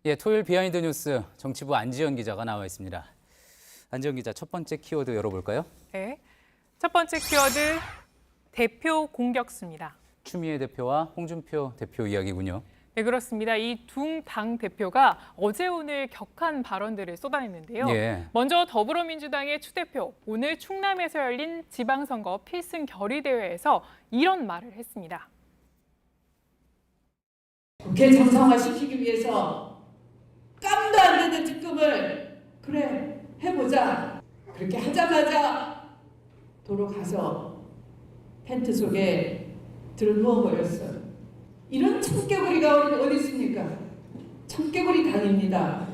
예, 토요일 비하인드 뉴스 정치부 안지연 기자가 나와 있습니다. 안지연 기자, 첫 번째 키워드 열어볼까요? 네, 첫 번째 키워드 대표 공격수입니다. 추미애 대표와 홍준표 대표 이야기군요. 네, 그렇습니다. 이 두 당 대표가 어제 오늘 격한 발언들을 쏟아냈는데요. 예. 먼저 더불어민주당의 추 대표, 오늘 충남에서 열린 지방선거 필승 결의대회에서 이런 말을 했습니다. 국회 정상화시키기 위해서 깜도 안 되는 특검을 그래 해보자. 그렇게 하자마자 도로 가서 텐트 속에 들어 누워버렸어요. 이런 청개구리가 어디 있습니까? 청개구리 당입니다.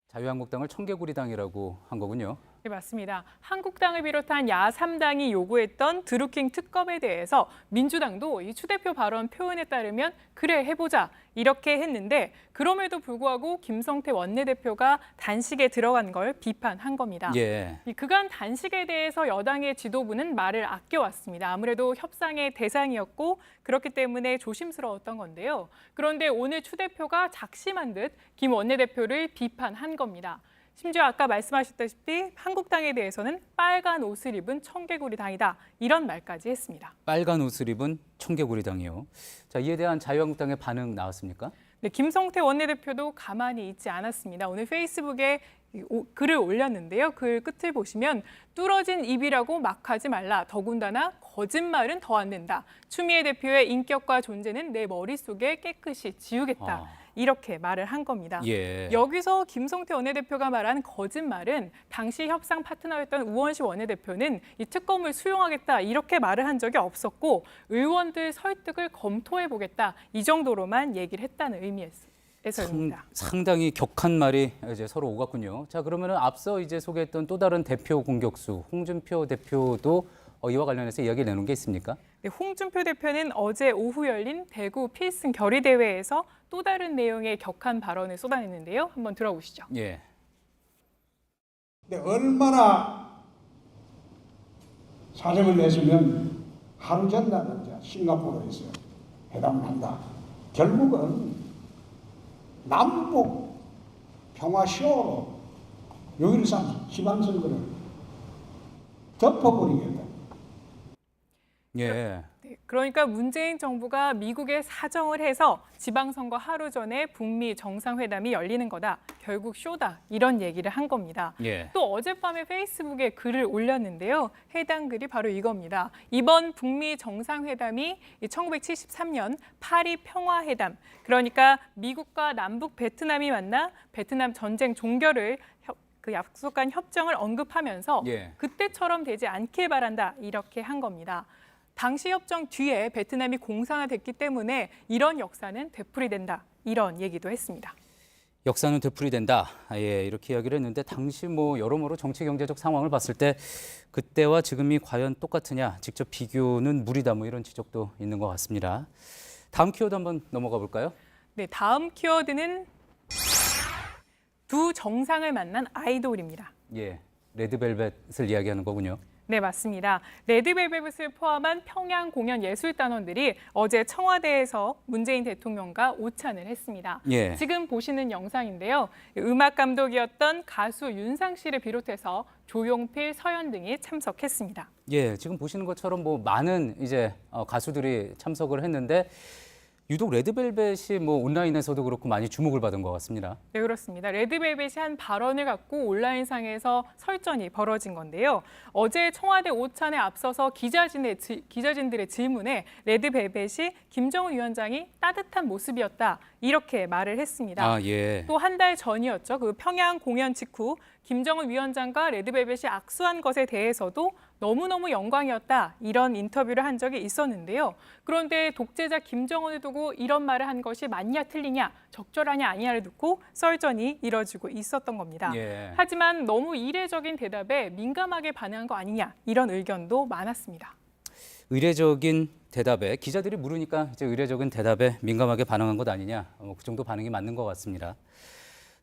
자유한국당을 청개구리당이라고 한 거군요. 네, 맞습니다. 한국당을 비롯한 야3당이 요구했던 드루킹 특검에 대해서 민주당도 이 추 대표 발언 표현에 따르면 그래 해보자 이렇게 했는데 그럼에도 불구하고 김성태 원내대표가 단식에 들어간 걸 비판한 겁니다. 예. 이 그간 단식에 대해서 여당의 지도부는 말을 아껴왔습니다. 아무래도 협상의 대상이었고 그렇기 때문에 조심스러웠던 건데요. 그런데 오늘 추 대표가 작심한 듯 김 원내대표를 비판한 겁니다. 심지어 아까 말씀하셨다시피 한국당에 대해서는 빨간 옷을 입은 청개구리당이다 이런 말까지 했습니다. 빨간 옷을 입은 청개구리당이요. 자, 이에 대한 자유한국당의 반응 나왔습니까? 네, 김성태 원내대표도 가만히 있지 않았습니다. 오늘 페이스북에 글을 올렸는데요. 글 끝을 보시면 뚫어진 입이라고 막 하지 말라. 더군다나 거짓말은 더 안 된다. 추미애 대표의 인격과 존재는 내 머릿속에 깨끗이 지우겠다. 이렇게 말을 한 겁니다. 예. 여기서 김성태 원내대표가 말한 거짓말은 당시 협상 파트너였던 우원식 원내대표는 이 특검을 수용하겠다 이렇게 말을 한 적이 없었고 의원들 설득을 검토해보겠다 이 정도로만 얘기를 했다는 의미에서입니다. 상당히 격한 말이 이제 서로 오갔군요. 자, 그러면은 앞서 이제 소개했던 또 다른 대표 공격수 홍준표 대표도 이와 관련해서 이야기 내놓은 게 있습니까? 네, 홍준표 대표는 어제 오후 열린 대구 필승 결의대회에서 또 다른 내용의 격한 발언을 쏟아냈는데요. 한번 들어보시죠. 예. 근데 얼마나 사정을 내시면 하루 전날 이제 싱가포르에서 회담을 한다. 결국은 남북 평화 쇼로 6.13 지방선거를 덮어버리겠다. 예. 네, 그러니까 문재인 정부가 미국에 사정을 해서 지방선거 하루 전에 북미 정상회담이 열리는 거다. 결국 쇼다. 이런 얘기를 한 겁니다. 예. 또 어젯밤에 페이스북에 글을 올렸는데요. 해당 글이 바로 이겁니다. 이번 북미 정상회담이 1973년 파리 평화회담, 그러니까 미국과 남북 베트남이 만나 베트남 전쟁 종결을 그 약속한 협정을 언급하면서 예. 그때처럼 되지 않길 바란다. 이렇게 한 겁니다. 당시 협정 뒤에 베트남이 공산화됐기 때문에 이런 역사는 되풀이된다. 이런 얘기도 했습니다. 역사는 되풀이된다. 예, 이렇게 이야기를 했는데 당시 뭐 여러모로 정치 경제적 상황을 봤을 때 그때와 지금이 과연 똑같으냐, 직접 비교는 무리다 뭐 이런 지적도 있는 것 같습니다. 다음 키워드 한번 넘어가 볼까요? 네, 다음 키워드는 두 정상을 만난 아이돌입니다. 예, 레드벨벳을 이야기하는 거군요. 네, 맞습니다. 레드벨벳을 포함한 평양 공연 예술단원들이 어제 청와대에서 문재인 대통령과 오찬을 했습니다. 예. 지금 보시는 영상인데요. 음악 감독이었던 가수 윤상 씨를 비롯해서 조용필, 서현 등이 참석했습니다. 예, 지금 보시는 것처럼 뭐 많은 이제 가수들이 참석을 했는데 유독 레드벨벳이 뭐 온라인에서도 그렇고 많이 주목을 받은 것 같습니다. 네, 그렇습니다. 레드벨벳이 한 발언을 갖고 온라인상에서 설전이 벌어진 건데요. 어제 청와대 오찬에 앞서서 기자진들의 질문에 레드벨벳이 김정은 위원장이 따뜻한 모습이었다 이렇게 말을 했습니다. 아, 예. 또 한 달 전이었죠. 그 평양 공연 직후 김정은 위원장과 레드벨벳이 악수한 것에 대해서도 너무너무 영광이었다 이런 인터뷰를 한 적이 있었는데요. 그런데 독재자 김정은을 두고 이런 말을 한 것이 맞냐 틀리냐 적절하냐 아니냐를 두고 썰전이 이뤄지고 있었던 겁니다. 예. 하지만 너무 이례적인 대답에 민감하게 반응한 거 아니냐 이런 의견도 많았습니다. 의례적인 대답에 기자들이 물으니까 이제 의례적인 대답에 민감하게 반응한 것 아니냐, 그 정도 반응이 맞는 것 같습니다.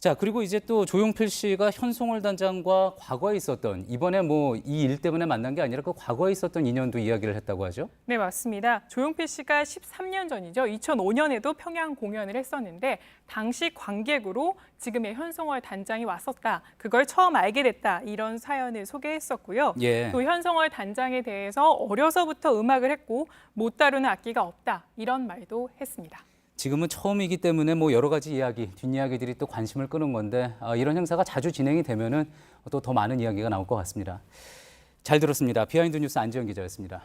자, 그리고 이제 또 조용필 씨가 현송월 단장과 과거에 있었던, 이번에 뭐 이 일 때문에 만난 게 아니라 그 과거에 있었던 인연도 이야기를 했다고 하죠? 네, 맞습니다. 조용필 씨가 13년 전이죠. 2005년에도 평양 공연을 했었는데 당시 관객으로 지금의 현송월 단장이 왔었다. 그걸 처음 알게 됐다. 이런 사연을 소개했었고요. 예. 또 현송월 단장에 대해서 어려서부터 음악을 했고 못 다루는 악기가 없다. 이런 말도 했습니다. 지금은 처음이기 때문에 뭐 여러 가지 이야기, 뒷이야기들이 또 관심을 끄는 건데 이런 행사가 자주 진행이 되면은 또 더 많은 이야기가 나올 것 같습니다. 잘 들었습니다. 비하인드 뉴스 안지영 기자였습니다.